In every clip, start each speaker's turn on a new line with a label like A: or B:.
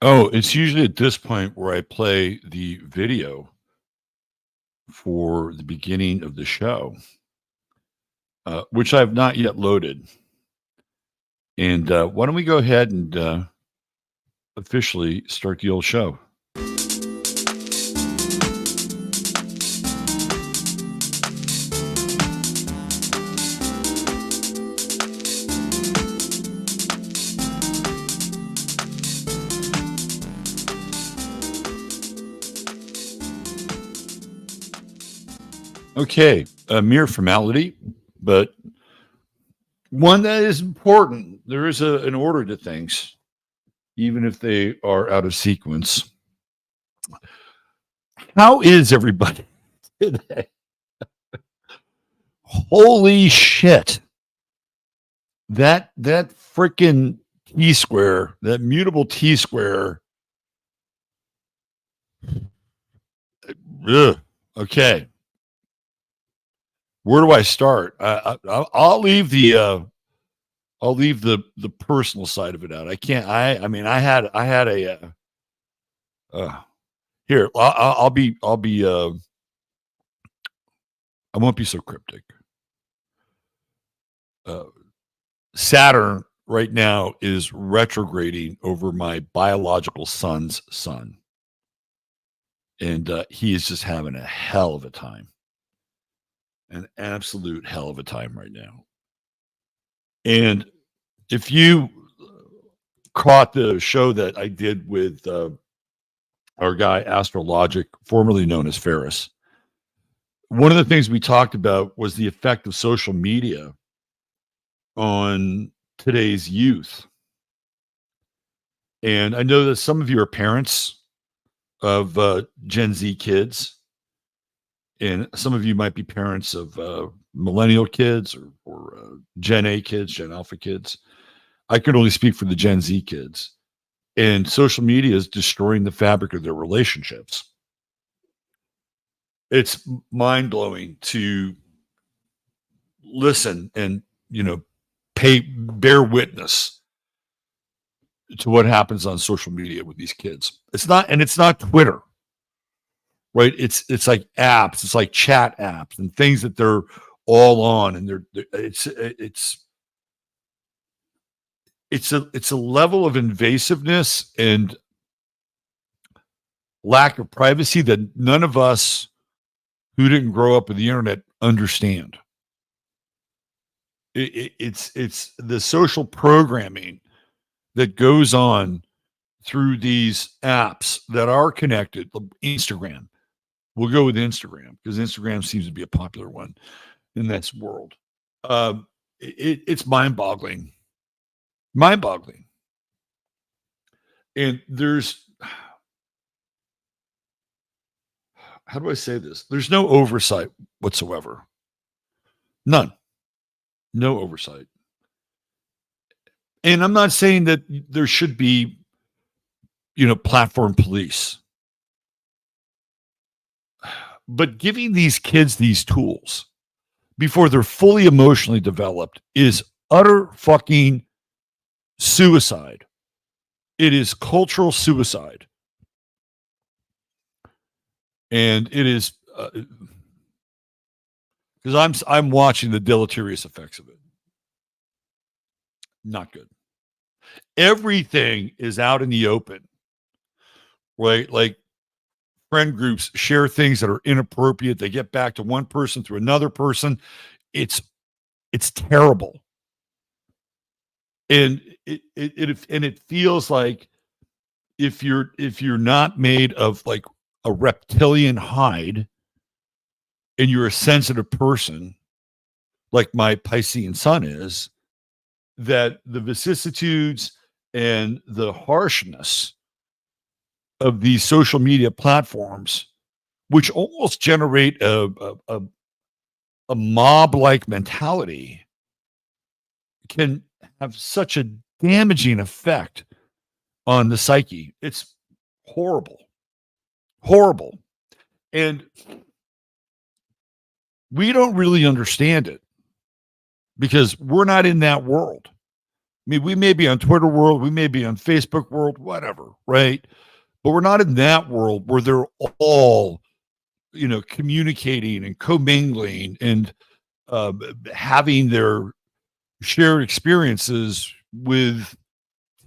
A: Oh, it's usually at this point where I play the video for the beginning of the show, which I've not yet loaded. And why don't we go ahead and officially start the old show? Okay, a mere formality, but one that is important. There is an order to things, even if they are out of sequence. How is everybody today? Holy shit. That freaking T-square, that mutable T-square. Ugh. Okay. Where do I start? I'll leave the personal side of it out. I can't. I mean, I had a here. I'll be. I won't be so cryptic. Saturn right now is retrograding over my biological son's son, and he is just having a hell of a time. An absolute hell of a time right now. And if you caught the show that I did with our guy Astrologic, formerly known as Ferris, one of the things we talked about was the effect of social media on today's youth. And I know that some of you are parents of Gen Z kids, and some of you might be parents of millennial kids or Gen A kids, Gen Alpha kids. I can only speak for the Gen Z kids. And social media is destroying the fabric of their relationships. It's mind-blowing to listen and, bear witness to what happens on social media with these kids. It's not Twitter. Right? It's like apps, it's like chat apps and things that they're all on, and it's a level of invasiveness and lack of privacy that none of us who didn't grow up with the internet understand. It's the social programming that goes on through these apps that are connected. Instagram. We'll go with Instagram because Instagram seems to be a popular one in this world. It's mind-boggling. Mind-boggling. And there's, how do I say this? There's no oversight whatsoever. None. No oversight. And I'm not saying that there should be, platform police. But giving these kids these tools before they're fully emotionally developed is utter fucking suicide. It is cultural suicide. And it is because I'm watching the deleterious effects of it. Not good. Everything is out in the open, right? Like friend groups share things that are inappropriate. They get back to one person through another person. It's terrible. And it feels like if you're not made of like a reptilian hide and you're a sensitive person like my Piscean sun is, that the vicissitudes and the harshness of these social media platforms, which almost generate a mob-like mentality, can have such a damaging effect on the psyche. It's horrible. Horrible. And we don't really understand it because we're not in that world. mean, we may be on Twitter world, we may be on Facebook world, whatever, right? But we're not in that world where they're all, communicating and commingling and having their shared experiences with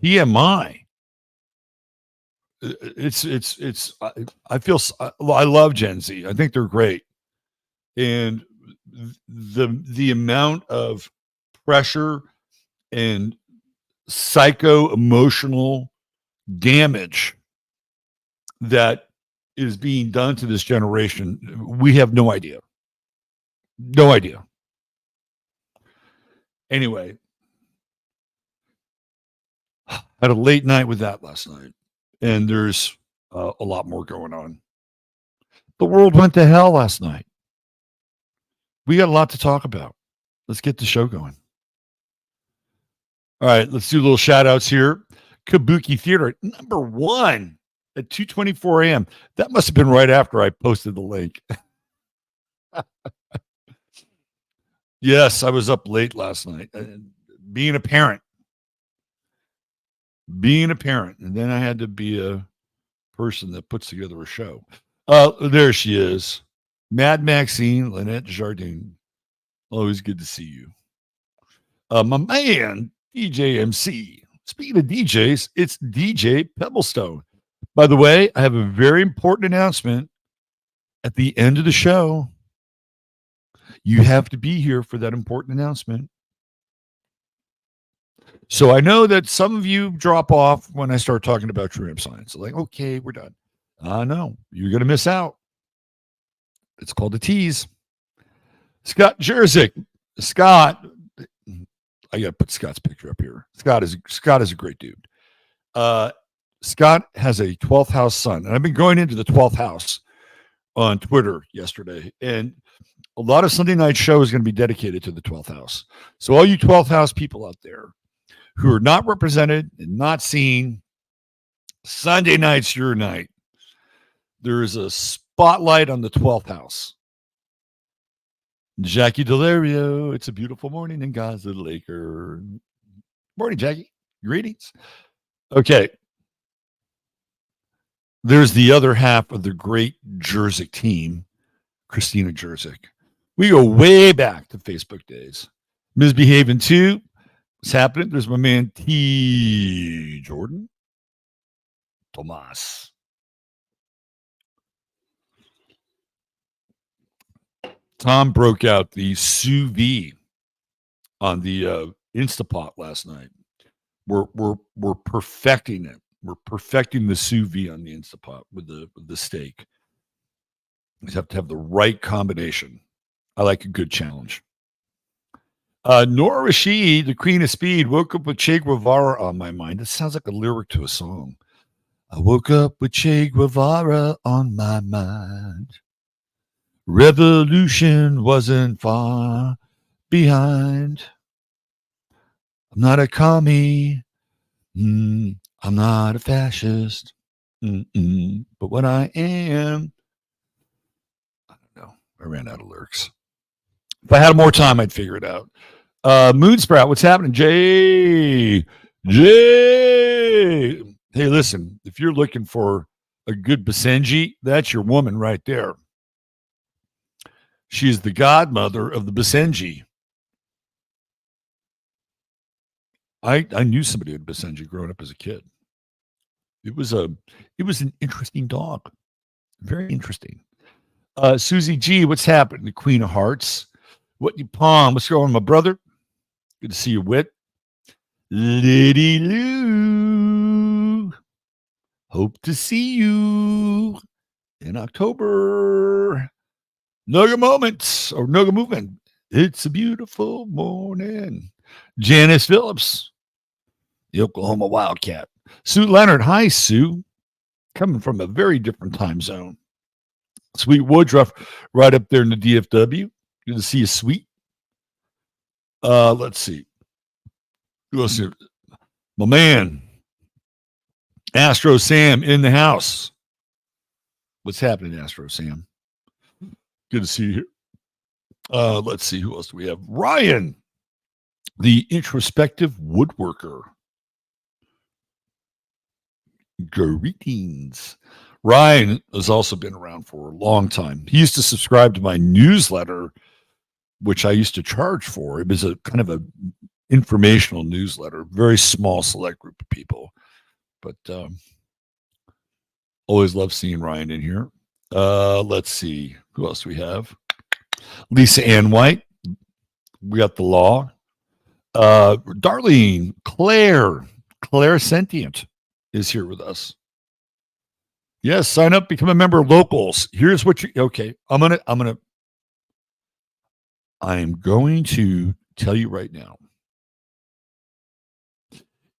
A: TMI. I feel I love Gen Z. I think they're great, and the amount of pressure and psycho emotional damage that is being done to this generation, we have no idea. No idea. Anyway, had a late night with that last night, and there's a lot more going on. The world went to hell last night. We got a lot to talk about. Let's get the show going. All right, let's do little shout outs here. Kabuki Theater, #1 at 2:24 a.m. That must have been right after I posted the link. Yes, I was up late last night. Being a parent. And then I had to be a person that puts together a show. There she is. Mad Maxine, Lynette Jardine. Always good to see you. My man, DJ MC. Speaking of DJs, it's DJ Pebblestone. By the way, I have a very important announcement at the end of the show. You have to be here for that important announcement. So I know that some of you drop off when I start talking about True Hemp Science. Like, okay, we're done. No, you're going to miss out. It's called a tease. Scott Jerzik. Scott, I got to put Scott's picture up here. Scott is a great dude. Scott has a 12th house sun, and I've been going into the 12th house on Twitter yesterday, and a lot of Sunday night show is going to be dedicated to the 12th house. So all you 12th house people out there who are not represented and not seen, Sunday night's your night. There is a spotlight on the 12th house. Jackie Delario, it's a beautiful morning in Gaza Laker. Morning, Jackie. Greetings. Okay. There's the other half of the great Jerzik team, Christina Jerzik. We go way back to Facebook days. Misbehaving too. What's happening? There's my man T. Jordan. Tomas. Tom broke out the sous vide on the Instapot last night. We're perfecting it. We're perfecting the sous vide on the Instapot with the steak. You have to have the right combination. I like a good challenge. Nora Rashid, the Queen of Speed, woke up with Che Guevara on my mind. That sounds like a lyric to a song. I woke up with Che Guevara on my mind. Revolution wasn't far behind. I'm not a commie. I'm not a fascist. But what I am, I don't know. I ran out of lyrics. If I had more time, I'd figure it out. Moonsprout, what's happening? Jay. Hey, listen, if you're looking for a good Basenji, that's your woman right there. She's the godmother of the Basenji. I knew somebody with Basenji growing up as a kid. It was an interesting dog. Very interesting. Susie G, what's happening? The Queen of Hearts. What you palm? What's going on, my brother? Good to see you, Wit. Lady Lou. Hope to see you in October. Noga Moments or Noga Movement. It's a beautiful morning. Janice Phillips, the Oklahoma Wildcat. Sue Leonard. Hi, Sue. Coming from a very different time zone. Sweet Woodruff, right up there in the DFW. Good to see you, Sweet. Let's see. Who else here? My man, Astro Sam in the house. What's happening, Astro Sam? Good to see you here. Let's see. Who else do we have? Ryan. The introspective woodworker. Greetings. Ryan has also been around for a long time. He used to subscribe to my newsletter, which I used to charge for. It was a kind of a informational newsletter, very small select group of people. But always love seeing Ryan in here. Let's see who else we have. Lisa Ann White. We got the law. Darlene, Claire Sentient is here with us. Yes, sign up, become a member of Locals. Here's what you okay. I'm going to tell you right now.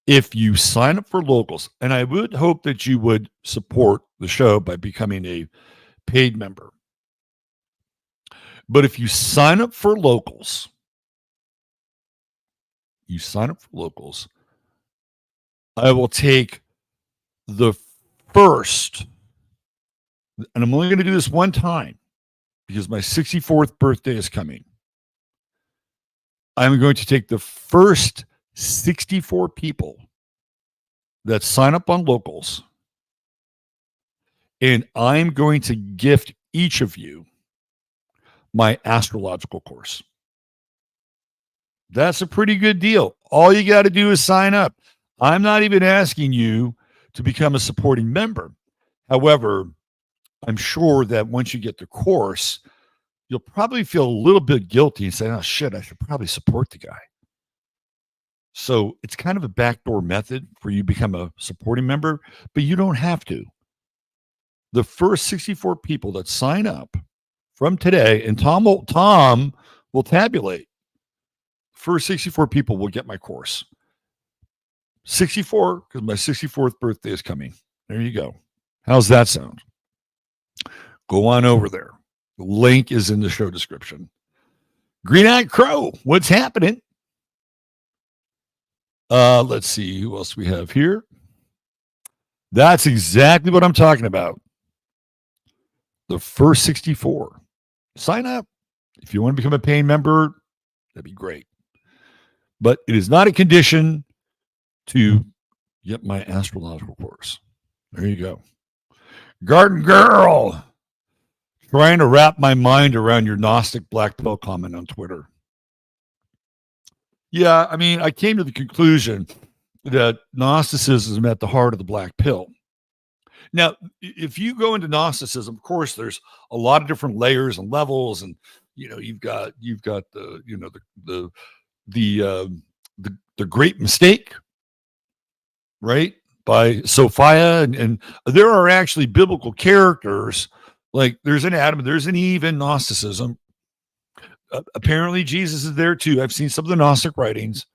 A: If you sign up for Locals, and I would hope that you would support the show by becoming a paid member. But if you sign up for Locals, I will take the first, and I'm only going to do this one time because my 64th birthday is coming. I'm going to take the first 64 people that sign up on Locals, and I'm going to gift each of you my astrological course. That's a pretty good deal. All you got to do is sign up. I'm not even asking you to become a supporting member. However, I'm sure that once you get the course, you'll probably feel a little bit guilty and say, oh, shit, I should probably support the guy. So it's kind of a backdoor method for you to become a supporting member, but you don't have to. The first 64 people that sign up from today, and Tom will tabulate. First 64 people will get my course. 64, because my 64th birthday is coming. There you go. How's that sound? Go on over there. The link is in the show description. Green-eyed Crow, what's happening? Let's see who else we have here. That's exactly what I'm talking about. The first 64. Sign up. If you want to become a paying member, that'd be great. But it is not a condition to get my astrological course. There you go. Garden Girl. Trying to wrap my mind around your Gnostic black pill comment on Twitter. Yeah, I mean, I came to the conclusion that Gnosticism is at the heart of the black pill. Now, if you go into Gnosticism, of course, there's a lot of different layers and levels, and you've got the Great Mistake, right, by Sophia, and there are actually biblical characters. Like there's an Adam, there's an Eve in Gnosticism. Apparently, Jesus is there too. I've seen some of the Gnostic writings.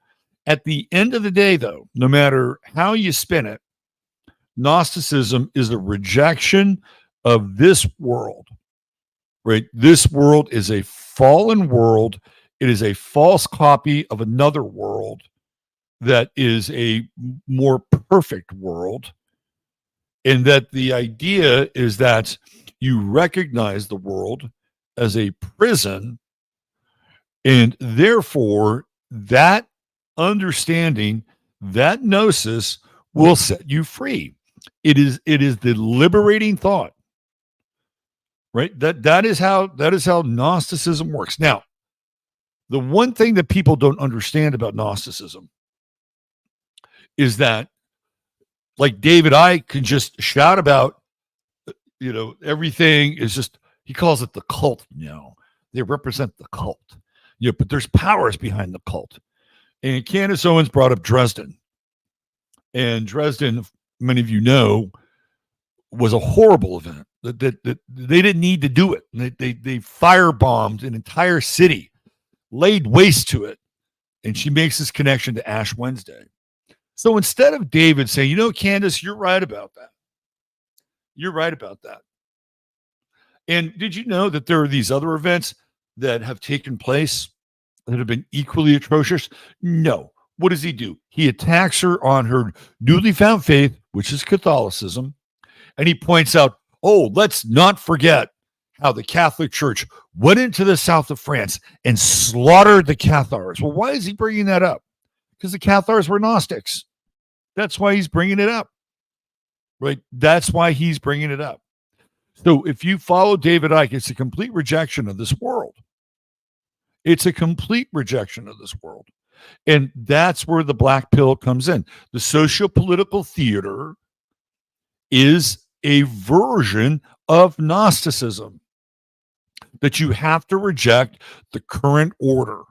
A: At the end of the day, though, no matter how you spin it, Gnosticism is a rejection of this world, right? This world is a fallen world. It is a false copy of another world that is a more perfect world. And that the idea is that you recognize the world as a prison, and therefore that understanding, that gnosis will set you free. It is the liberating thought, right? That is how Gnosticism works. Now, the one thing that people don't understand about Gnosticism is that, like David Icke can just shout about, everything is just, he calls it the cult. They represent the cult. But there's powers behind the cult. And Candace Owens brought up Dresden. And Dresden, many of you know, was a horrible event. That they didn't need to do it. They firebombed an entire city, laid waste to it. And she makes this connection to Ash Wednesday. So instead of David saying, Candace, you're right about that. You're right about that. And did you know that there are these other events that have taken place that have been equally atrocious? No. What does he do? He attacks her on her newly found faith, which is Catholicism. And he points out, let's not forget how the Catholic Church went into the south of France and slaughtered the Cathars. Well, why is he bringing that up? Because the Cathars were Gnostics. That's why he's bringing it up, right? That's why he's bringing it up. So if you follow David Icke, it's a complete rejection of this world. It's a complete rejection of this world. And that's where the black pill comes in. The socio-political theater is a version of Gnosticism, that you have to reject the current order,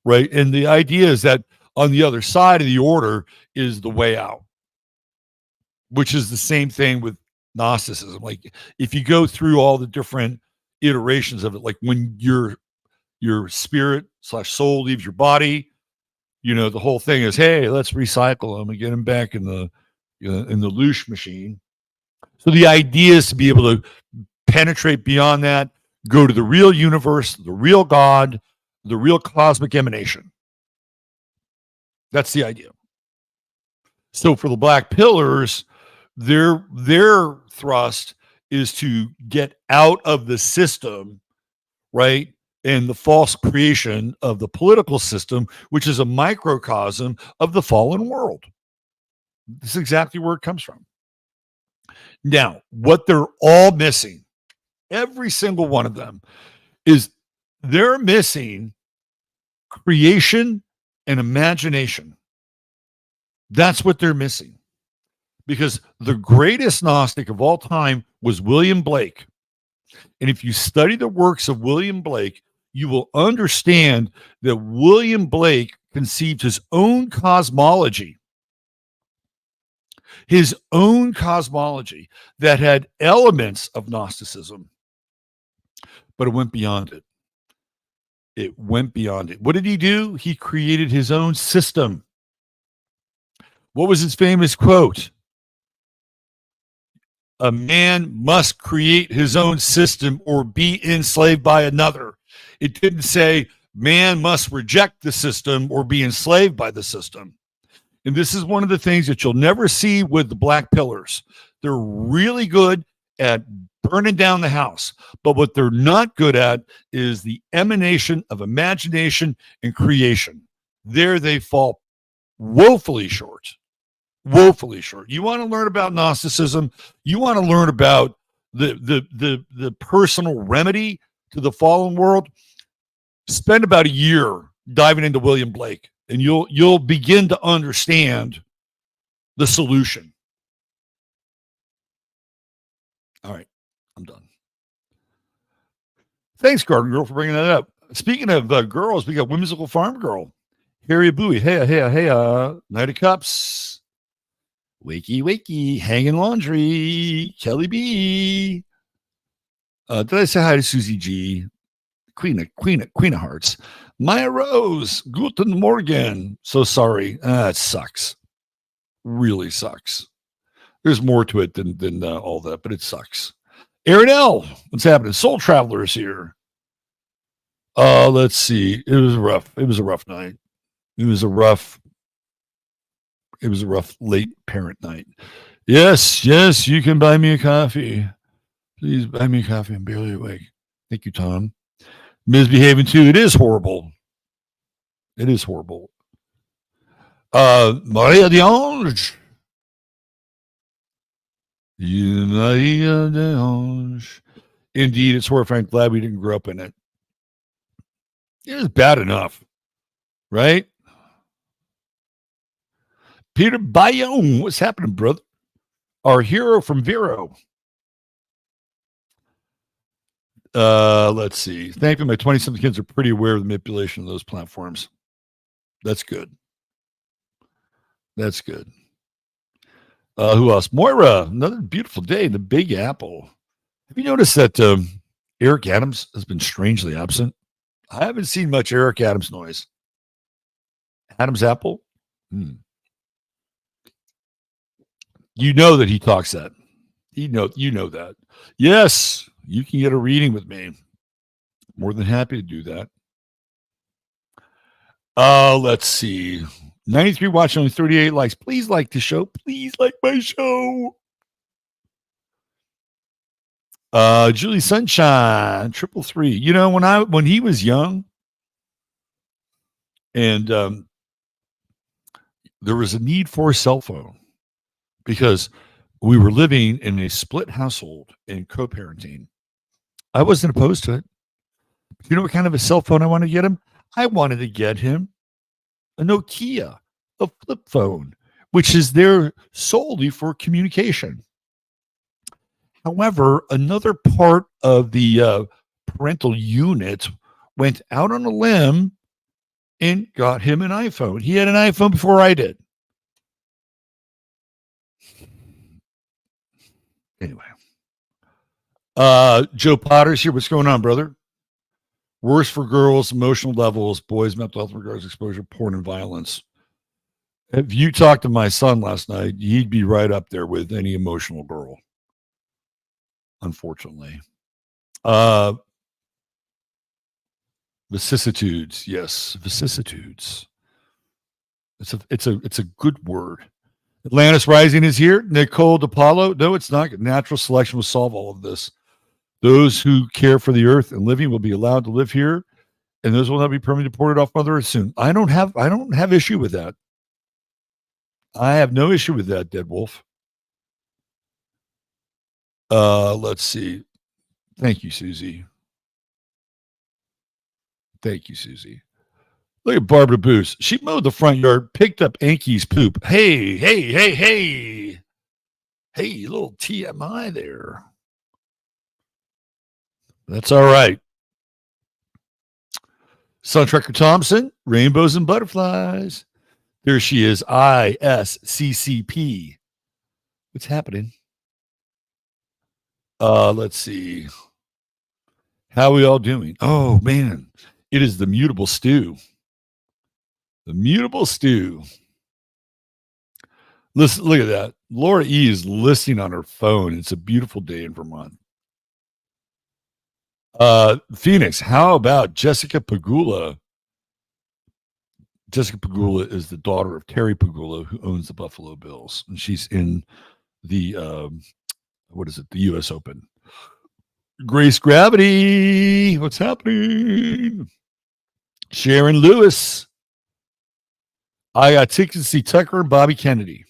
A: right? And the idea is that on the other side of the order is the way out, which is the same thing with Gnosticism. Like if you go through all the different iterations of it, like when your spirit / soul leaves your body, you know, the whole thing is, hey, let's recycle them and get them back in the loosh machine. So the idea is to be able to penetrate beyond that, go to the real universe, the real God, the real cosmic emanation. That's the idea. So for the black pillars, their thrust is to get out of the system, right? And the false creation of the political system, which is a microcosm of the fallen world. This is exactly where it comes from. Now, what they're all missing, every single one of them, is they're missing creation and imagination. That's what they're missing. Because the greatest Gnostic of all time was William Blake. And if you study the works of William Blake, you will understand that William Blake conceived his own cosmology that had elements of Gnosticism, but it went beyond it. It went beyond it. What did he do? He created his own system. What was his famous quote? A man must create his own system or be enslaved by another. It didn't say man must reject the system or be enslaved by the system. And this is one of the things that you'll never see with the black pillars. They're really good at burning down the house, but what they're not good at is the emanation of imagination and creation. There they fall woefully short. Woefully short. You want to learn about Gnosticism? You want to learn about the personal remedy to the fallen world? Spend about a year diving into William Blake, and you'll begin to understand the solution. All right, I'm done. Thanks, Garden Girl, for bringing that up. Speaking of girls, we got Whimsical Farm Girl, Harriet Bowie. Hey, Night of Cups. Wakey, hanging laundry, Kelly B. Did I say hi to Susie G? Queen of Hearts. Maya Rose, Guten Morgen. So sorry. It sucks. Really sucks. There's more to it than all that, but it sucks. Aaron L., what's happening? Soul Travelers here. Let's see. It was rough. It was a rough night. It was a rough late parent night. Yes, you can buy me a coffee. Please buy me a coffee. I'm barely awake. Thank you, Tom. Misbehaving too. It is horrible. Maria d'Ange. Maria d'Ange. Indeed, it's horrifying. Glad we didn't grow up in it. It was bad enough, right? Peter Bayonne, what's happening, brother? Our hero from Vero. Let's see. Thankfully, my 20-something kids are pretty aware of the manipulation of those platforms. That's good. Who else? Moira, another beautiful day in the Big Apple. Have you noticed that Eric Adams has been strangely absent? I haven't seen much Eric Adams noise. Adam's Apple? You know that he talks that. You know that. Yes, you can get a reading with me. More than happy to do that. Let's see. 93 watching, only 38 likes. Please like the show. Please like my show. Julie Sunshine, 333. You know, when he was young, and there was a need for a cell phone because we were living in a split household and co-parenting. I wasn't opposed to it. You know what kind of a cell phone I wanted to get him? I wanted to get him a Nokia, a flip phone, which is there solely for communication. However, another part of the parental unit went out on a limb and got him an iPhone. He had an iPhone before I did. Anyway, Joe Potter's here. What's going on, brother? Worse for girls, emotional levels, boys, mental health regards exposure, porn, and violence. If you talked to my son last night, he'd be right up there with any emotional girl, unfortunately. Vicissitudes, yes, vicissitudes. It's a good word. Atlantis Rising is here. Nicole DePaulo. No, it's not. Natural selection will solve all of this. Those who care for the earth and living will be allowed to live here, and those will not be permanently deported off Mother Earth soon. I don't have issue with that. I have no issue with that, Dead Wolf. Let's see. Thank you, Susie. Thank you, Susie. Look at Barbara Boos. She mowed the front yard, picked up Anky's poop. Hey, hey, hey, hey. Hey, little TMI there. That's all right. Suntrekker Thompson, rainbows and butterflies. There she is, ISCCP. What's happening? Let's see. How are we all doing? Oh, man. It is the mutable stew. The mutable stew. Listen, look at that. Laura E. is listening on her phone. It's a beautiful day in Vermont. Phoenix, how about Jessica Pagula? Jessica Pagula is the daughter of Terry Pagula, who owns the Buffalo Bills. And she's in the, the U.S. Open. Grace Gravity, what's happening? Sharon Lewis. I got tickets to see Tucker and Bobby Kennedy.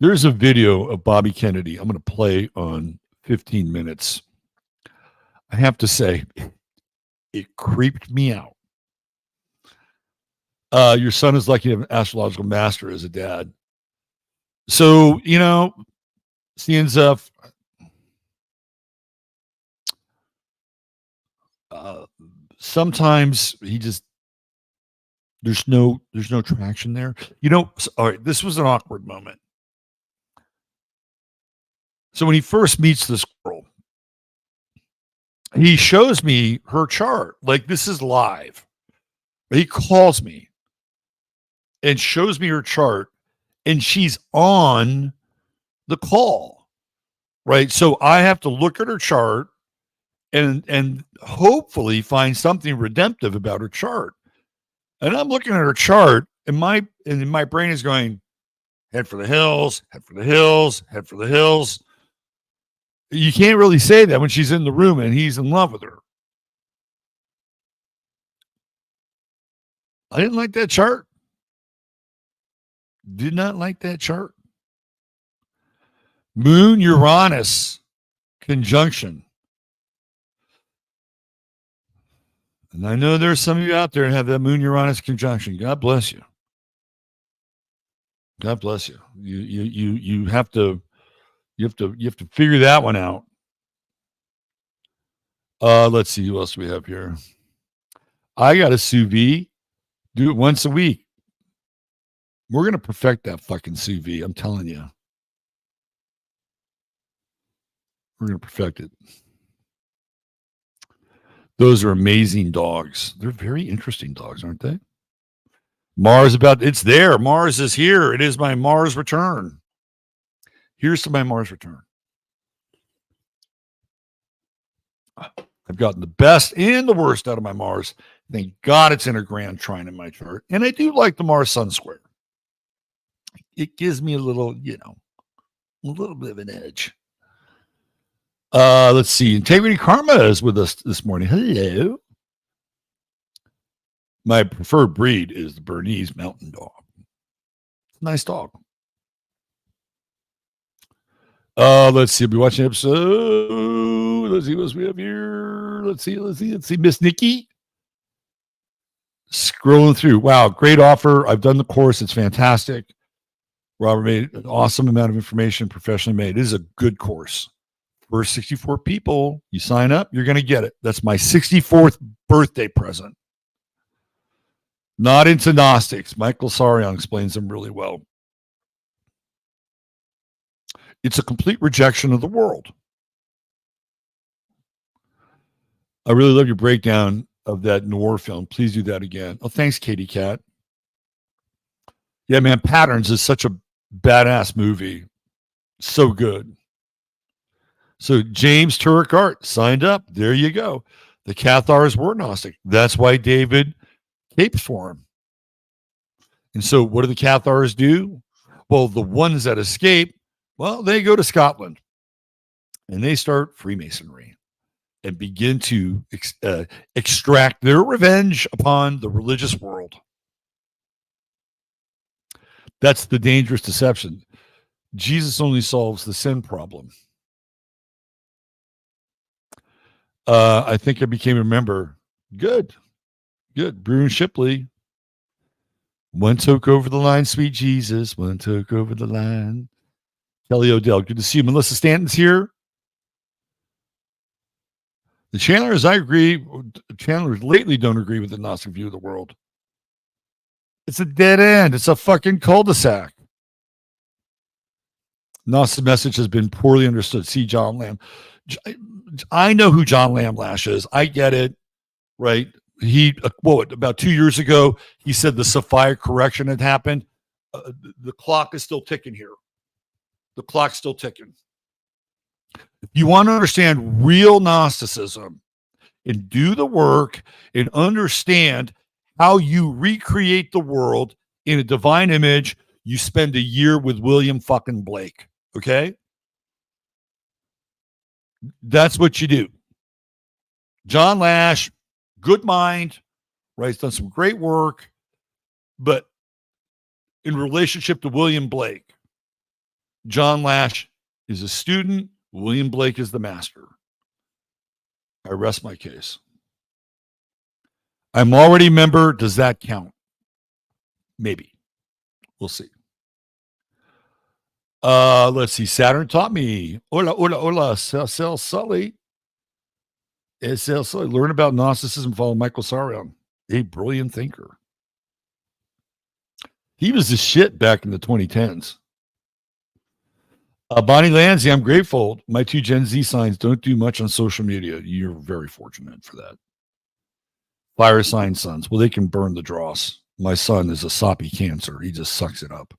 A: There's a video of Bobby Kennedy I'm going to play on 15 minutes. I have to say, it creeped me out. Your son is lucky to have an astrological master as a dad. So, you know, CNZF, sometimes he just, there's no traction there. You know, all right, this was an awkward moment. So when he first meets this girl, he shows me her chart. Like, this is live. He calls me and shows me her chart, and she's on the call, right? So I have to look at her chart and hopefully find something redemptive about her chart. And I'm looking at her chart, and my brain is going, head for the hills, head for the hills, head for the hills. You can't really say that when she's in the room and he's in love with her. I didn't like that chart. Did not like that chart. Moon Uranus conjunction. And I know there's some of you out there who have that Moon Uranus conjunction. God bless you. God bless you. You have to figure that one out. Let's see who else we have here. I got a sous vide. Do it once a week. We're gonna perfect that fucking sous vide. I'm telling you. We're gonna perfect it. Those are amazing dogs. They're very interesting dogs, aren't they? Mars it's there. Mars is here. It is my Mars return. Here's to my Mars return. I've gotten the best and the worst out of my Mars. Thank God it's in a grand trine in my chart. And I do like the Mars Sun Square. It gives me a little, a little bit of an edge. Let's see. Integrity Karma is with us this morning. Hello. My preferred breed is the Bernese Mountain Dog. Nice dog. Let's see. I'll be watching episode. Let's see what else we have here. Let's see. Miss Nikki. Scrolling through. Wow, great offer. I've done the course. It's fantastic. Robert made an awesome amount of information, professionally made. It is a good course. First 64 people, you sign up, you're going to get it. That's my 64th birthday present. Not into Gnostics. Michael Sarion explains them really well. It's a complete rejection of the world. I really love your breakdown of that noir film. Please do that again. Oh, thanks, Katie Cat. Yeah, man, Patterns is such a badass movie. So good. So James Turek Art signed up. There you go. The Cathars were Gnostic. That's why David capes for him. And so what do the Cathars do? Well, the ones that escape, well, they go to Scotland and they start Freemasonry and begin to extract their revenge upon the religious world. That's the dangerous deception. Jesus only solves the sin problem. I think I became a member. Good. Bruce Shipley. One took over the line, sweet Jesus. One took over the line. Kelly Odell. Good to see you. Melissa Stanton's here. The Chandlers, I agree. Chandlers lately don't agree with the Gnostic view of the world. It's a dead end. It's a fucking cul-de-sac. Gnostic message has been poorly understood. See John Lamb. I know who John Lamlash is. I get it, right? He, about 2 years ago, he said the Sophia correction had happened. The clock is still ticking here. The clock's still ticking. If you want to understand real Gnosticism and do the work and understand how you recreate the world in a divine image, you spend a year with William fucking Blake, okay? That's what you do. John Lash, good mind, right? He's done some great work, but in relationship to William Blake, John Lash is a student, William Blake is the master. I rest my case. I'm already a member. Does that count? Maybe. We'll see. Let's see. Saturn taught me. Hola. Sel Sully. Sel Sully. Learn about Gnosticism. Follow Michael Sarion. A brilliant thinker. He was the shit back in the 2010s. Bonnie Landsey, I'm grateful. My 2 Gen Z signs don't do much on social media. You're very fortunate for that. Fire sign sons. Well, they can burn the dross. My son is a soppy Cancer. He just sucks it up.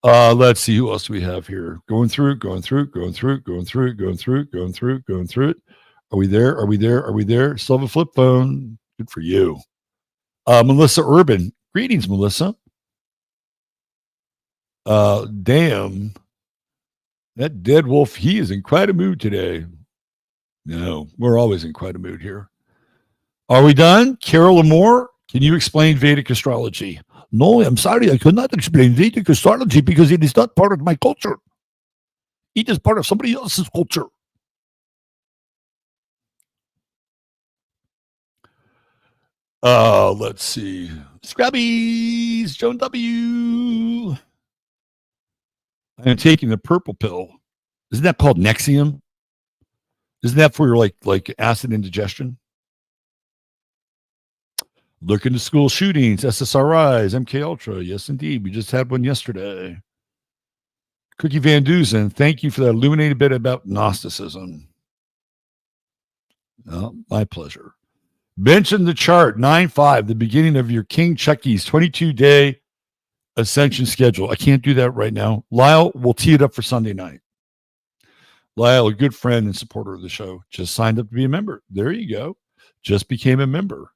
A: Let's see. Who else do we have here? Going through it. Are we there? Still have a flip phone. Good for you. Melissa Urban. Greetings, Melissa. Damn. That dead wolf, he is in quite a mood today. No, we're always in quite a mood here. Are we done? Carol Amore, can you explain Vedic astrology? No, I'm sorry. I could not explain Vedic astrology because it is not part of my culture. It is part of somebody else's culture. Let's see. Scrabbies, Joan W. I'm taking the purple pill. Isn't that called Nexium? Isn't that for your like acid indigestion? Look into school shootings, SSRIs, MK Ultra. Yes, indeed. We just had one yesterday. Cookie Van Dusen, thank you for that illuminated bit about Gnosticism. Oh, my pleasure. Mention the chart 9-5, the beginning of your King Chucky's 22-day ascension schedule. I can't do that right now. Lyle will tee it up for Sunday night. Lyle, a good friend and supporter of the show, just signed up to be a member. There you go. Just became a member.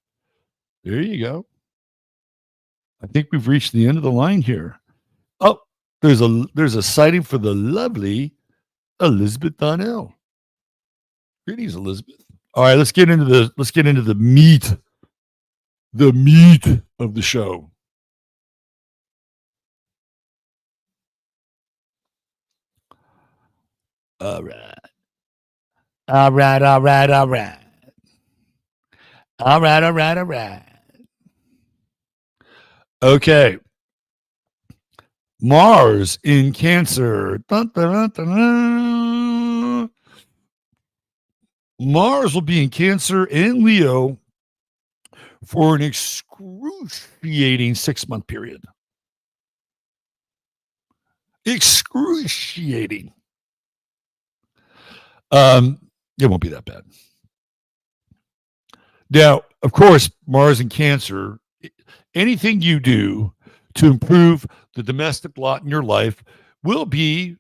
A: There you go. I think we've reached the end of the line here. Oh, there's a sighting for the lovely Elizabeth Donnell. Greetings, Elizabeth. All right, let's get into the meat of the show. All right. All right. Okay. Mars in Cancer. Dun, dun, dun, dun. Mars will be in Cancer and Leo for an excruciating 6-month period. Excruciating. It won't be that bad. Now, of course, Mars in Cancer, anything you do to improve the domestic lot in your life will be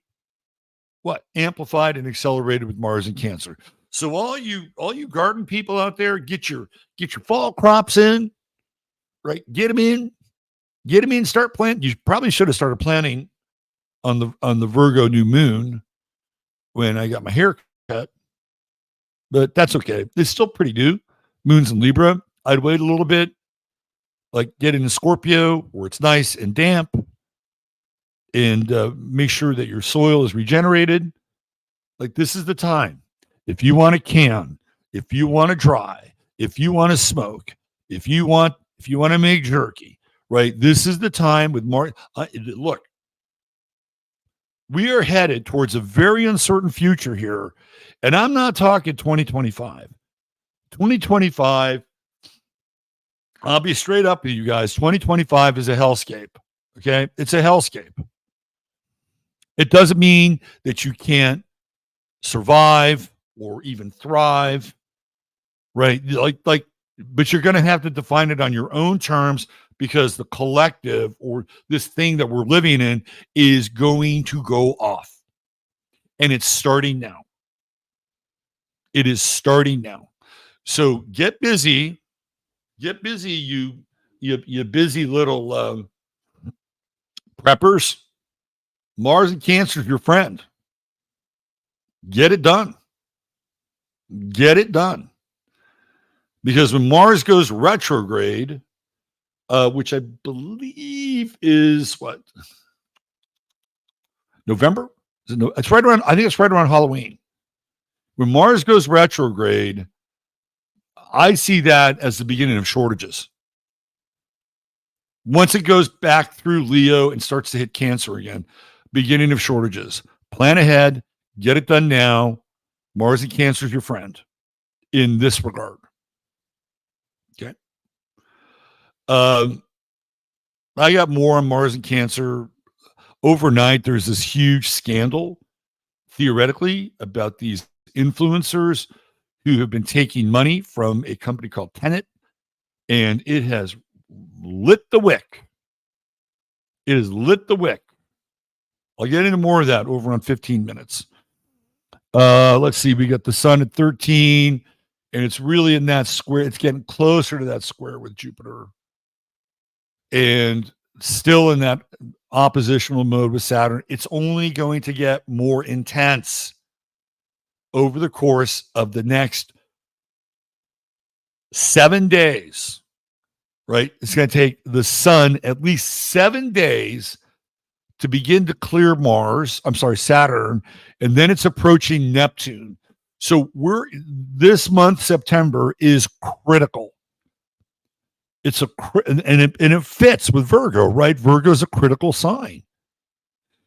A: amplified and accelerated with Mars in Cancer. So all you garden people out there, get your fall crops in, right? Get them in, start planting. You probably should have started planting on the Virgo new moon when I got my hair cut, but that's okay. It's still pretty new. Moon's in Libra. I'd wait a little bit, like get in Scorpio where it's nice and damp, and make sure that your soil is regenerated. Like, this is the time. If you want to can, if you want to dry, if you want to smoke, if you want to make jerky, right? This is the time with more. Look, we are headed towards a very uncertain future here, and I'm not talking 2025. 2025, I'll be straight up with you guys. 2025 is a hellscape. Okay, it's a hellscape. It doesn't mean that you can't survive or even thrive, right? Like, but you're going to have to define it on your own terms, because the collective, or this thing that we're living in, is going to go off, and it's starting now. It is starting now. So get busy, you busy little preppers. Mars and Cancer is your friend. Get it done. Because when Mars goes retrograde, which I believe is November? It's right around. I think it's right around Halloween. When Mars goes retrograde, I see that as the beginning of shortages. Once it goes back through Leo and starts to hit Cancer again, beginning of shortages. Plan ahead, get it done now. Mars and Cancer is your friend in this regard. Okay. I got more on Mars and Cancer. Overnight, there's this huge scandal, theoretically, about these influencers who have been taking money from a company called Tenet, and it has lit the wick. It has lit the wick. I'll get into more of that over on 15 minutes. Let's see. We got the sun at 13, and it's really in that square. It's getting closer to that square with Jupiter, and still in that oppositional mode with Saturn. It's only going to get more intense over the course of the next 7 days, right? It's going to take the sun at least 7 days to begin to clear Saturn, and then it's approaching Neptune. So this month, September, is critical. And it fits with Virgo, right? Virgo is a critical sign.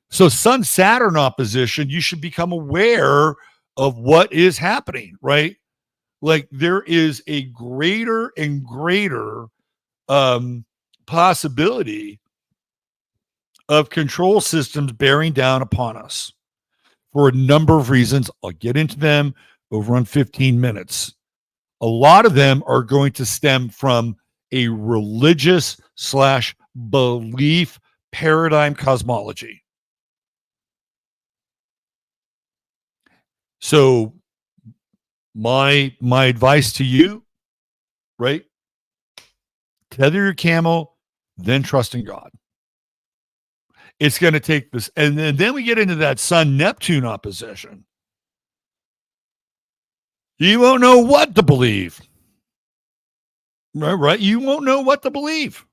A: So Sun-Saturn opposition, you should become aware of what is happening, right? Like, there is a greater and greater possibility of control systems bearing down upon us for a number of reasons. I'll get into them over on 15 minutes. A lot of them are going to stem from a religious / belief paradigm cosmology. So my advice to you, right? Tether your camel, then trust in God. It's going to take this. And then we get into that Sun-Neptune opposition. You won't know what to believe. Right? You won't know what to believe.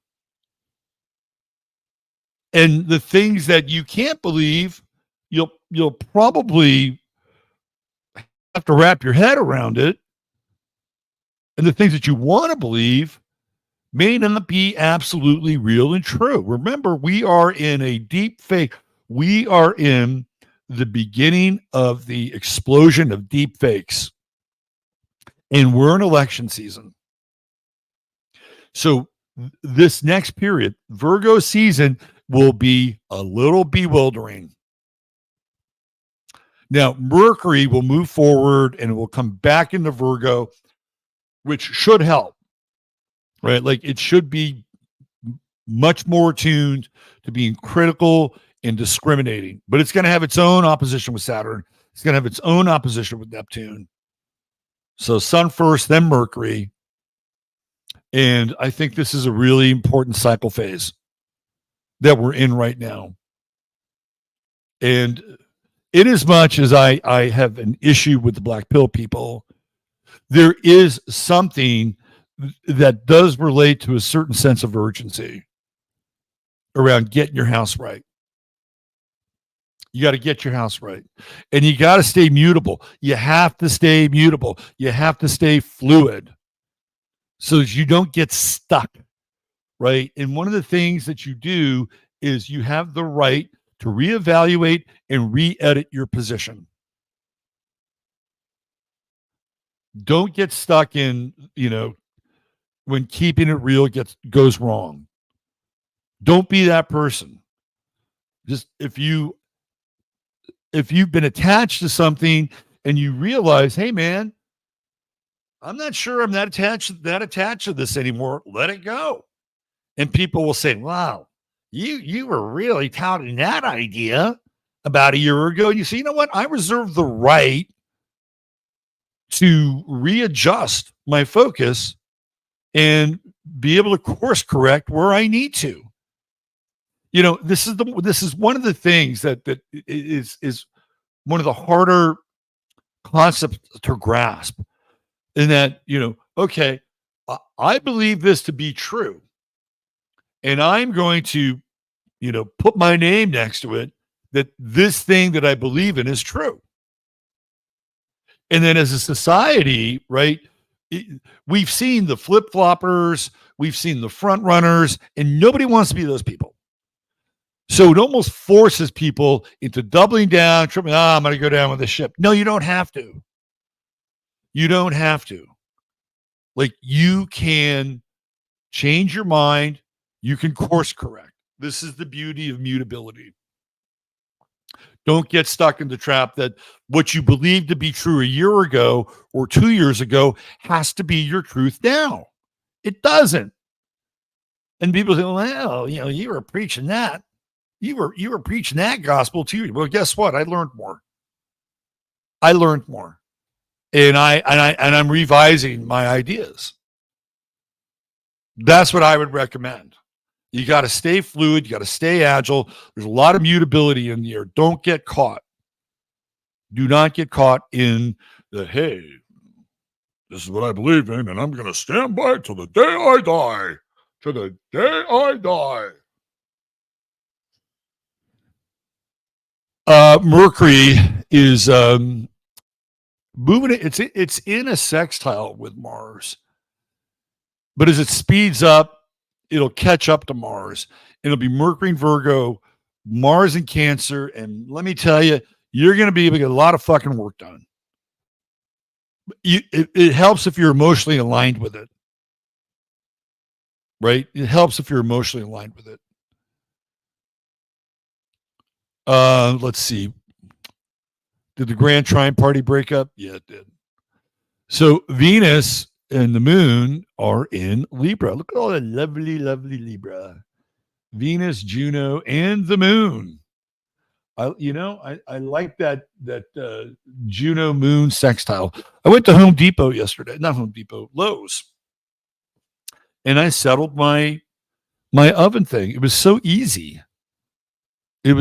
A: And the things that you can't believe, you'll probably have to wrap your head around it. And the things that you want to believe may not be absolutely real and true. Remember, we are in a deep fake. We are in the beginning of the explosion of deep fakes. And we're in election season. So this next period, Virgo season, will be a little bewildering. Now, Mercury will move forward and it will come back into Virgo, which should help, right? Like it should be much more attuned to being critical and discriminating, but it's going to have its own opposition with Saturn. It's going to have its own opposition with Neptune. So Sun first, then Mercury. And I think this is a really important cycle phase that we're in right now. And in as much as I have an issue with the black pill people, there is something that does relate to a certain sense of urgency around getting your house right. You got to get your house right. And you got to stay mutable. You have to stay mutable. You have to stay fluid so that you don't get stuck, right? And one of the things that you do is you have the right to reevaluate and re-edit your position. Don't get stuck in, when keeping it real goes wrong. Don't be that person. Just if you've been attached to something and you realize, hey man, I'm not sure I'm that attached to this anymore, let it go. And people will say, wow, you were really touting that idea about a year ago. And you say, you know what? I reserve the right to readjust my focus and be able to course correct where I need to. This is one of the things that is one of the harder concepts to grasp. In that, okay, I believe this to be true, and I'm going to, put my name next to it that this thing that I believe in is true. And then as a society, right, we've seen the flip-floppers, we've seen the front runners, and nobody wants to be those people. So it almost forces people into doubling down, tripping, I'm going to go down with the ship. No, you don't have to. You don't have to. Like, you can change your mind. You can course correct. This is the beauty of mutability. Don't get stuck in the trap that what you believed to be true a year ago or 2 years ago has to be your truth now. It doesn't. And people say, well, you were preaching that. You were preaching that gospel too. Well, guess what? I learned more. And I'm revising my ideas. That's what I would recommend. You got to stay fluid. You got to stay agile. There's a lot of mutability in the air. Don't get caught. Do not get caught in the, hey, this is what I believe in, and I'm going to stand by it till the day I die. To the day I die. Mercury is moving. It's in a sextile with Mars, but as it speeds up, it'll catch up to Mars. It'll be Mercury in Virgo, Mars in Cancer, and let me tell you, you're going to be able to get a lot of fucking work done. It helps if you're emotionally aligned with it, right? It helps if you're emotionally aligned with it. Let's see. Did the Grand Trine Party break up? Yeah, it did. So Venus and the moon are in Libra. Look at all that lovely, lovely Libra. Venus, Juno, and the moon. I like that Juno moon sextile. I went to Home Depot yesterday, not Home Depot, Lowe's, and I settled my oven thing. It was so easy. And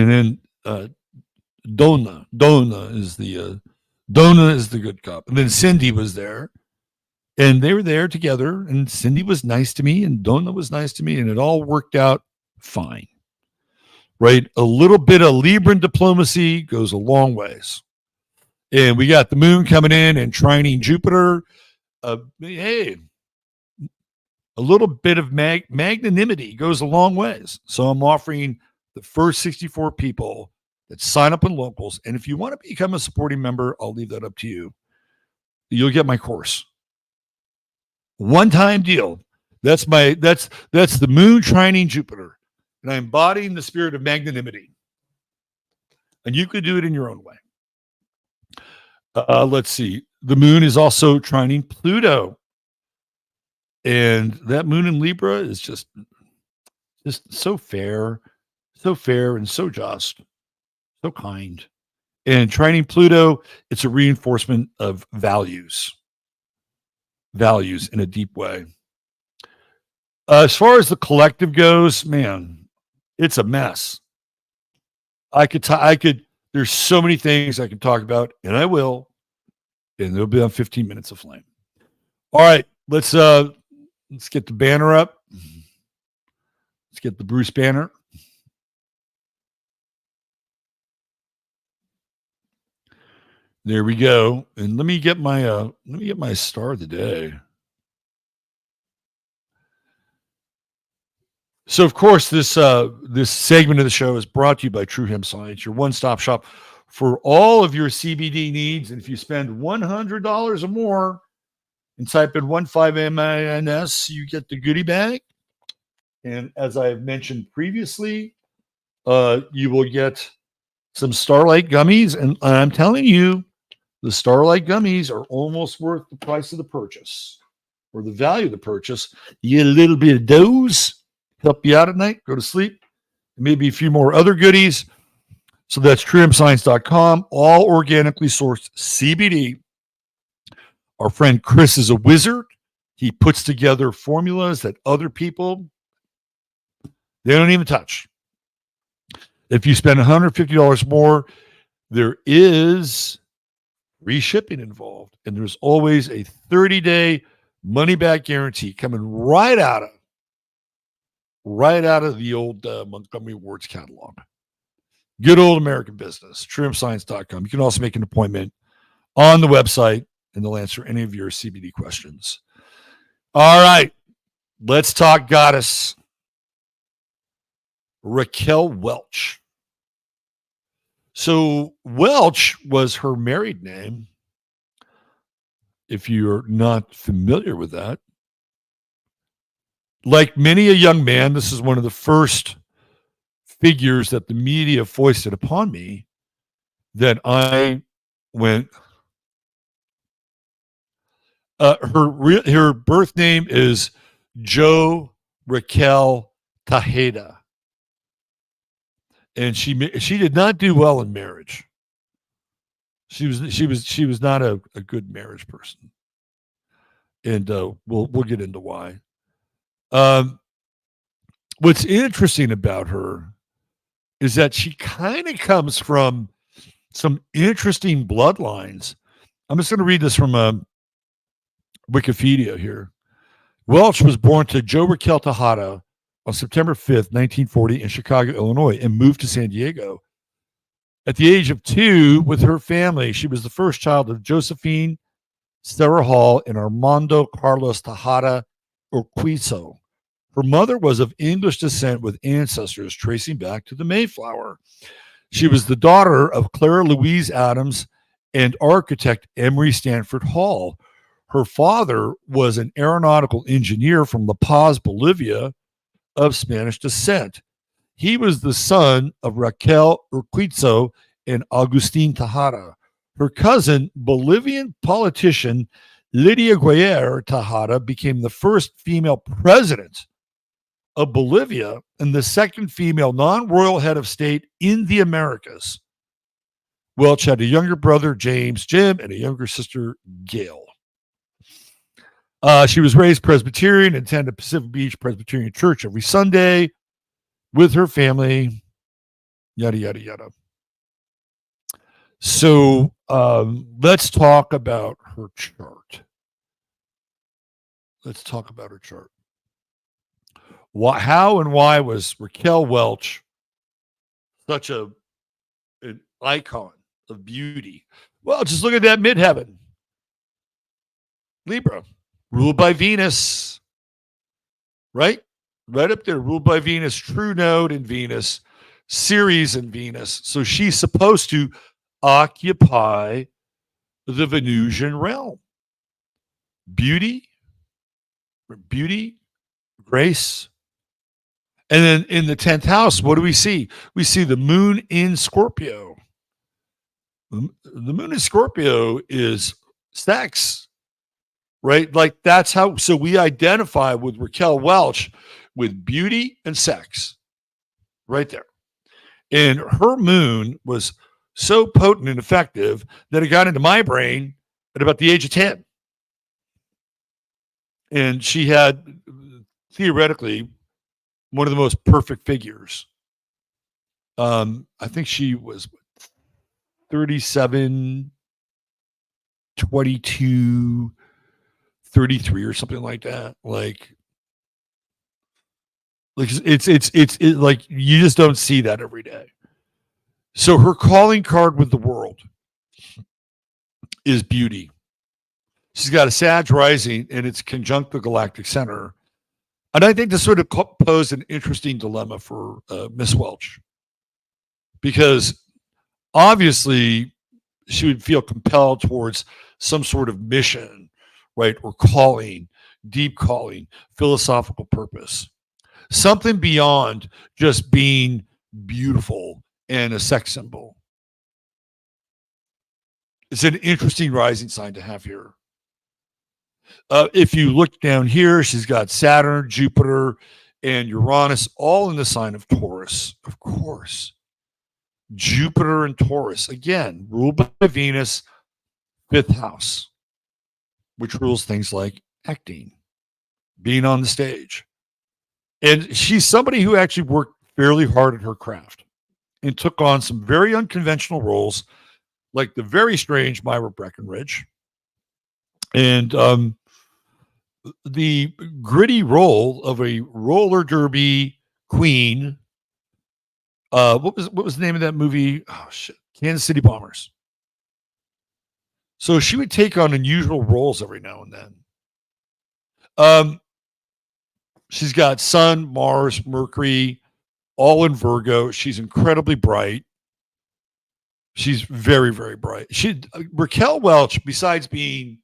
A: then Donna is the Donna is the good cop. And then Cindy was there. And they were there together. And Cindy was nice to me. And Donna was nice to me. And it all worked out fine. Right? A little bit of Libran diplomacy goes a long ways. And we got the moon coming in and trining Jupiter. Hey, a little bit of magnanimity goes a long ways. So I'm offering the first 64 people that sign up in locals. And if you want to become a supporting member, I'll leave that up to you. You'll get my course. One-time deal. That's the moon trining Jupiter. And I'm embodying the spirit of magnanimity. And you could do it in your own way. Let's see. The moon is also trining Pluto. And that moon in Libra is just so fair and so just, so kind. And trining Pluto, it's a reinforcement of values in a deep way. As far as the collective goes, man, it's a mess. There's so many things I can talk about, and I will, and there'll be on 15 Minutes of Flame. All right, let's get the banner up. Let's get the Bruce banner. There we go. And let me get my star of the day. So, of course, this segment of the show is brought to you by True Hemp Science, your one-stop shop for all of your CBD needs. And if you spend $100 or more and type in 15MINS, you get the goodie bag. And as I have mentioned previously, you will get some Starlight gummies. And I'm telling you, the Starlight gummies are almost worth the price of the purchase or the value of the purchase. You get a little bit of dose, help you out at night, go to sleep, and maybe a few more other goodies. So that's truehempscience.com, all organically sourced CBD. Our friend Chris is a wizard. He puts together formulas that other people, they don't even touch. If you spend $150 more, there is free shipping involved. And there's always a 30-day money-back guarantee coming right out of the old Montgomery Ward's catalog. Good old American business, truehempscience.com. You can also make an appointment on the website, and they'll answer any of your CBD questions. All right, let's talk goddess. Raquel Welch. So Welch was her married name. If you're not familiar with that, like many a young man, this is one of the first figures that the media foisted upon me that I went. Her birth name is Jo Raquel Tejeda. And she did not do well in marriage. She was not a good marriage person, and we'll get into why. What's interesting about her is that she kind of comes from some interesting bloodlines. I'm just going to read this from Wikipedia here. Welch was born to Jo Raquel Tejeda on September 5th, 1940 in Chicago, Illinois, and moved to San Diego. At the age of 2 with her family, she was the first child of Josephine Sarah Hall and Armando Carlos Tejeda Urquizo. Her mother was of English descent with ancestors tracing back to the Mayflower. She was the daughter of Clara Louise Adams and architect Emery Stanford Hall. Her father was an aeronautical engineer from La Paz, Bolivia, of Spanish descent. He was the son of Raquel Urquizo and Agustin Tejeda. Her cousin, Bolivian politician Lydia Guerre Tejeda, became the first female president of Bolivia and the second female non-royal head of state in the Americas. Welch had a younger brother, James Jim, and a younger sister, Gail. She was raised Presbyterian and attended Pacific Beach Presbyterian Church every Sunday with her family, yada, yada, yada. So let's talk about her chart. Let's talk about her chart. How and why was Raquel Welch such an icon of beauty? Well, just look at that midheaven. Libra, ruled by Venus, right? Right up there, ruled by Venus, true node in Venus, Ceres in Venus. So she's supposed to occupy the Venusian realm. Beauty, grace. And then in the 10th house, what do we see? We see the moon in Scorpio. The moon in Scorpio is sex, right? Like that's how, so we identify with Raquel Welch with beauty and sex right there. And her moon was so potent and effective that it got into my brain at about the age of 10. And she had theoretically one of the most perfect figures. I think she was 37, 22, 33 or something like that. Like it's like you just don't see that every day. So her calling card with the world is beauty. She's got a Sag rising and it's conjunct the galactic center. And I think this sort of posed an interesting dilemma for Miss Welch, because obviously she would feel compelled towards some sort of mission, right? Or calling, deep calling, philosophical purpose, something beyond just being beautiful and a sex symbol. It's an interesting rising sign to have here. If you look down here, she's got Saturn, Jupiter, and Uranus all in the sign of Taurus, of course. Jupiter and Taurus, again, ruled by Venus, 5th house, which rules things like acting, being on the stage. And she's somebody who actually worked fairly hard at her craft and took on some very unconventional roles, like the very strange Myra Breckenridge. And the gritty role of a roller derby queen. What was the name of that movie? Oh shit, Kansas City Bombers. So she would take on unusual roles every now and then. She's got Sun, Mars, Mercury, all in Virgo. She's incredibly bright. She's very, very bright. Raquel Welch, besides being,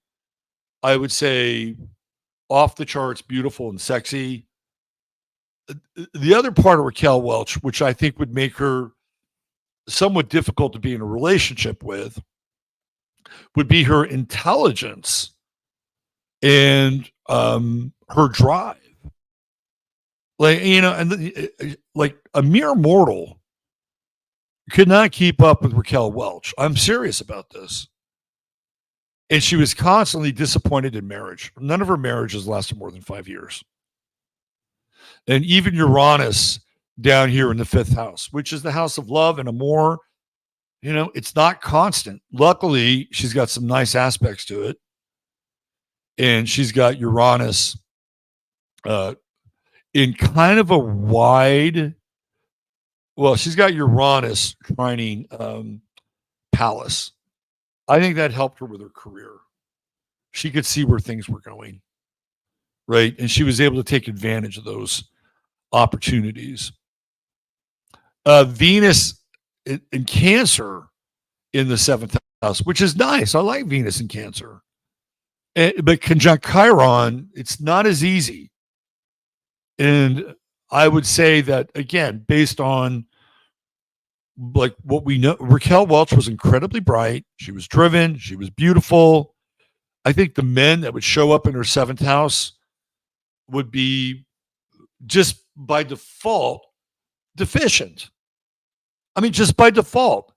A: I would say, off the charts, beautiful and sexy, the other part of Raquel Welch, which I think would make her somewhat difficult to be in a relationship with, would be her intelligence and her drive. Like, and like a mere mortal could not keep up with Raquel Welch. I'm serious about this. And she was constantly disappointed in marriage. None of her marriages lasted more than 5 years. And even Uranus down here in the 5th house, which is the house of love and amour, it's not constant. Luckily, she's got some nice aspects to it. And she's got Uranus in kind of a wide, she's got Uranus trining Pallas. I think that helped her with her career. She could see where things were going, right? And she was able to take advantage of those opportunities. Venus in Cancer in the 7th house, which is nice. I like Venus in Cancer. But conjunct Chiron, it's not as easy. And I would say that, again, based on like what we know, Raquel Welch was incredibly bright. She was driven. She was beautiful. I think the men that would show up in her 7th house would be just by default deficient. I mean, just by default.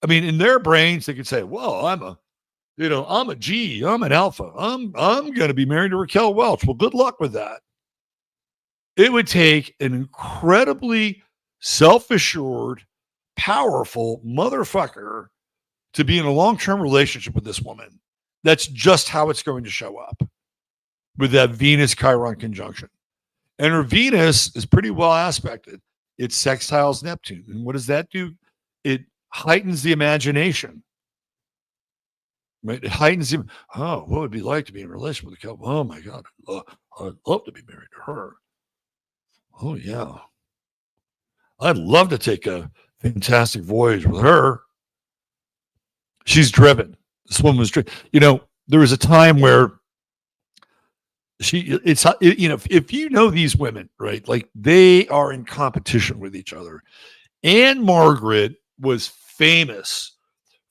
A: I mean, in their brains, they could say, well, I'm a G, I'm an alpha. I'm going to be married to Raquel Welch. Well, good luck with that. It would take an incredibly self-assured, powerful motherfucker to be in a long-term relationship with this woman, that's just how it's going to show up with that Venus-Chiron conjunction. And her Venus is pretty well aspected. It sextiles Neptune. And what does that do? It heightens the imagination. Right? It heightens the, oh, what would it be like to be in a relationship with a couple? Oh my God, I'd love to be married to her. Oh yeah. I'd love to take a fantastic voyage with her. She's driven. This woman was driven. There was a time where if you know these women, right, like they are in competition with each other. Anne Margaret was famous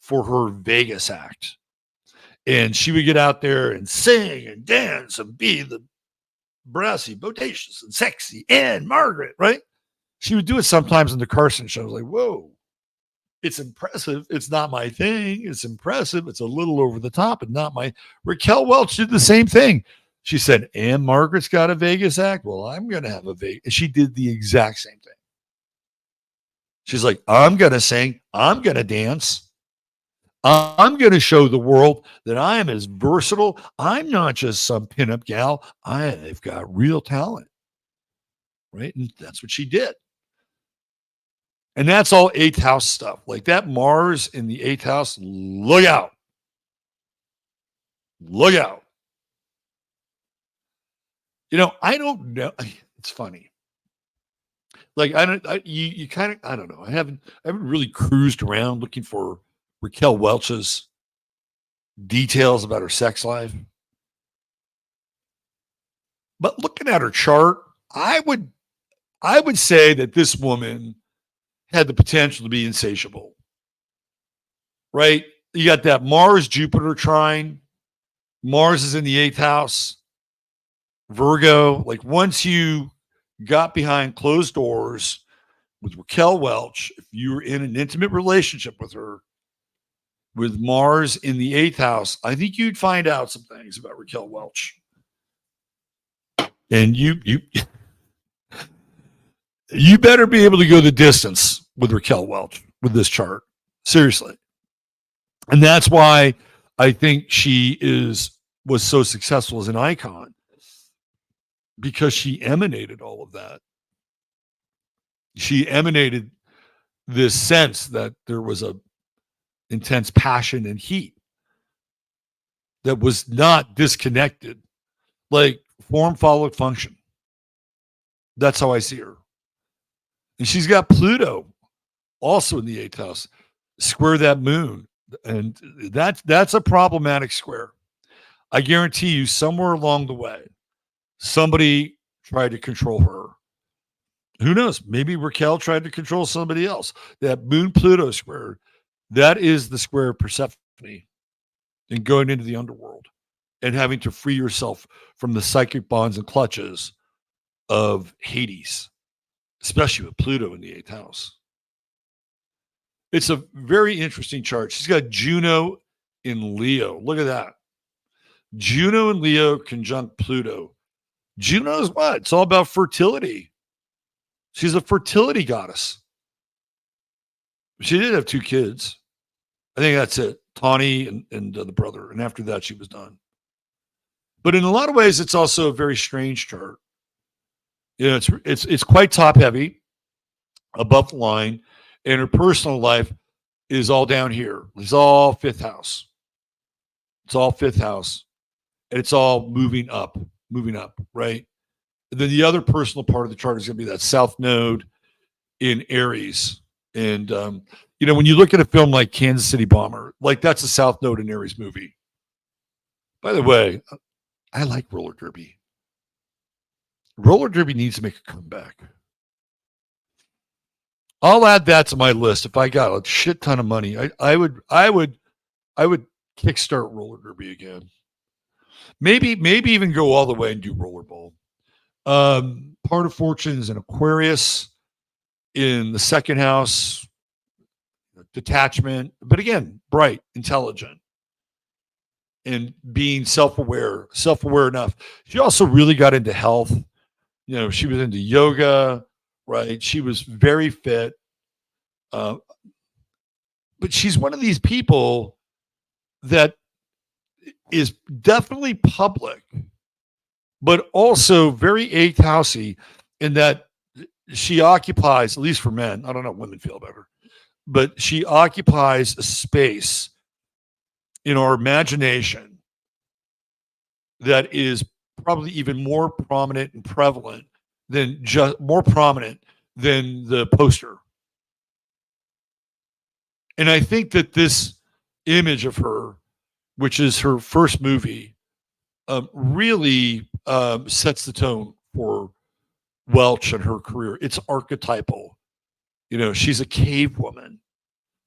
A: for her Vegas act. And she would get out there and sing and dance and be the brassy, bodacious, and sexy Anne Margaret, right? She would do it sometimes in the Carson show. I was like, whoa, it's impressive. It's not my thing. It's impressive. It's a little over the top, but not my. Raquel Welch did the same thing. She said, Anne Margaret's got a Vegas act. Well, I'm going to have a Vegas. And she did the exact same thing. She's like, I'm going to sing. I'm going to dance. I'm going to show the world that I am as versatile. I'm not just some pinup gal. I've got real talent. Right? And that's what she did. And that's all 8th house stuff. Like that Mars in the 8th house, look out. Look out. I don't know. It's funny. Like I don't know. I haven't really cruised around looking for Raquel Welch's details about her sex life. But looking at her chart, I would say that this woman had the potential to be insatiable. Right? You got that Mars Jupiter trine. Mars is in the 8th house. Virgo, like once you got behind closed doors with Raquel Welch, if you were in an intimate relationship with her, with Mars in the 8th house, I think you'd find out some things about Raquel Welch. And you better be able to go the distance with Raquel Welch with this chart. Seriously. And that's why I think she was so successful as an icon, because she emanated all of that. She emanated this sense that there was a intense passion and heat that was not disconnected. Like form followed function. That's how I see her. And she's got Pluto also in the 8th house, square that moon. And that's a problematic square. I guarantee you somewhere along the way, somebody tried to control her. Who knows? Maybe Raquel tried to control somebody else. That Moon-Pluto square, that is the square of Persephone and going into the underworld and having to free yourself from the psychic bonds and clutches of Hades, especially with Pluto in the 8th house. It's a very interesting chart. She's got Juno in Leo. Look at that. Juno and Leo conjunct Pluto. Juno is what? It's all about fertility. She's a fertility goddess. She did have 2 kids. I think that's it. Tawny and the brother. And after that, she was done. But in a lot of ways, it's also a very strange chart. It's quite top heavy, above the line, and her personal life is all down here. It's all 5th house. It's all 5th house. And it's all moving up, right? And then the other personal part of the chart is going to be that South Node in Aries. And, when you look at a film like Kansas City Bomber, like that's a South Node in Aries movie. By the way, I like roller derby. Roller derby needs to make a comeback. I'll add that to my list. If I got a shit ton of money, I would kickstart roller derby again. Maybe even go all the way and do rollerball. Part of fortune is an Aquarius in the 2nd house, detachment, but again, bright, intelligent, and being self-aware enough. She also really got into health. She was into yoga, right? She was very fit. but she's one of these people that is definitely public, but also very eighth housey in that she occupies, at least for men, I don't know what women feel about her, but she occupies a space in our imagination that is probably even more prominent and prevalent than just more prominent than the poster. And I think that this image of her, which is her first movie, really sets the tone for Welch and her career. It's archetypal. You know, she's a cave woman,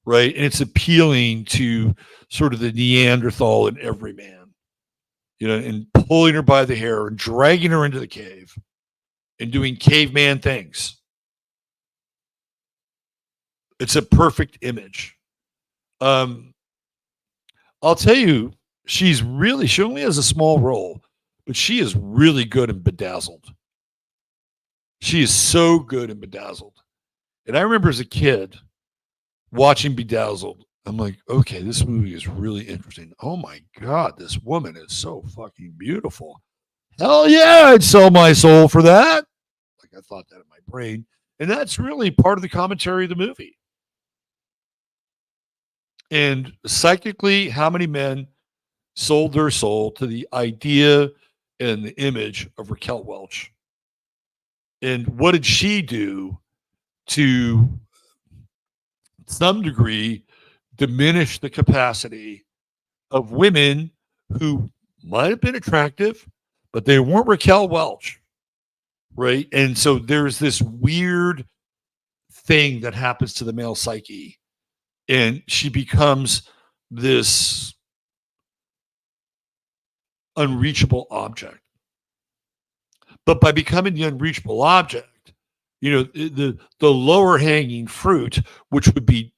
A: right? And it's appealing to sort of the Neanderthal in every man, you know, and pulling her by the hair and dragging her into the cave and doing caveman things. It's a perfect image. I'll tell you, she only has a small role, but she is really good in Bedazzled. She is so good in Bedazzled. And I remember as a kid watching Bedazzled, I'm like, okay, this movie is really interesting. Oh my God, this woman is so fucking beautiful. Hell yeah, I'd sell my soul for that. Like I thought that in my brain. And that's really part of the commentary of the movie. And psychically, how many men sold their soul to the idea and the image of Raquel Welch? And what did she do to some degree diminish the capacity of women who might have been attractive, but they weren't Raquel Welch, right? And so there's this weird thing that happens to the male psyche, and she becomes this unreachable object. But by becoming the unreachable object, you know, the lower hanging fruit, which would be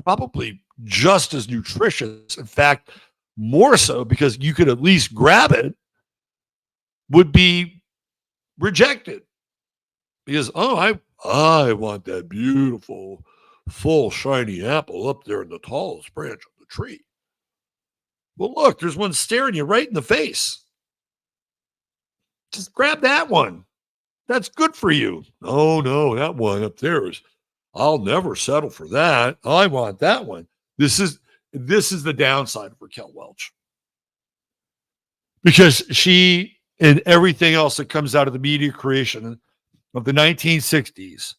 A: probably just as nutritious, in fact, more so because you could at least grab it, would be rejected. Because, I want that beautiful, full, shiny apple up there in the tallest branch of the tree. Well, look, there's one staring you right in the face. Just grab that one. That's good for you. Oh, no, that one up there is, I'll never settle for that. I want that one. This is the downside of Raquel Welch. Because she and everything else that comes out of the media creation of the 1960s,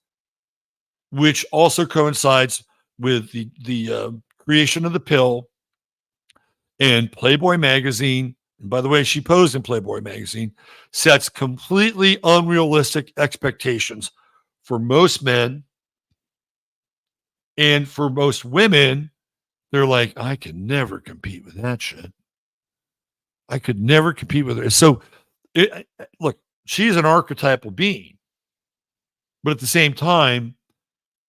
A: which also coincides with the creation of the pill and Playboy magazine. And by the way, she posed in Playboy magazine, sets completely unrealistic expectations for most men. And for most women, they're like, I could never compete with that shit. I could never compete with her. So, look, she's an archetypal being. But at the same time,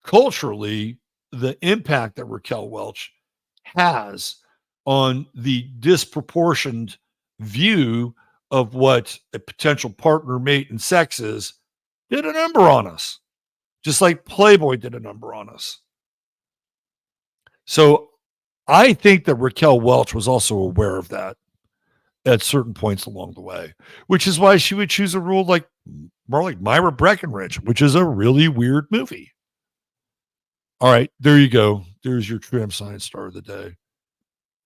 A: culturally, the impact that Raquel Welch has on the disproportioned view of what a potential partner, mate, and sex is, did a number on us, just like Playboy did a number on us. So I think that Raquel Welch was also aware of that at certain points along the way, which is why she would choose a role more like Myra Breckenridge, which is a really weird movie. All right, there you go. There's your True Hemp Science star of the day.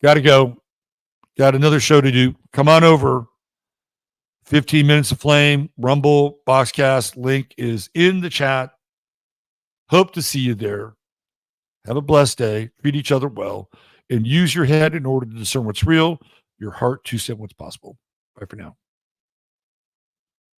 A: Got to go. Got another show to do. Come on over. 15 Minutes of Flame, Rumble, Boxcast. Link is in the chat. Hope to see you there. Have a blessed day. Treat each other well. And use your head in order to discern what's real, your heart to discern what's possible. Bye for now.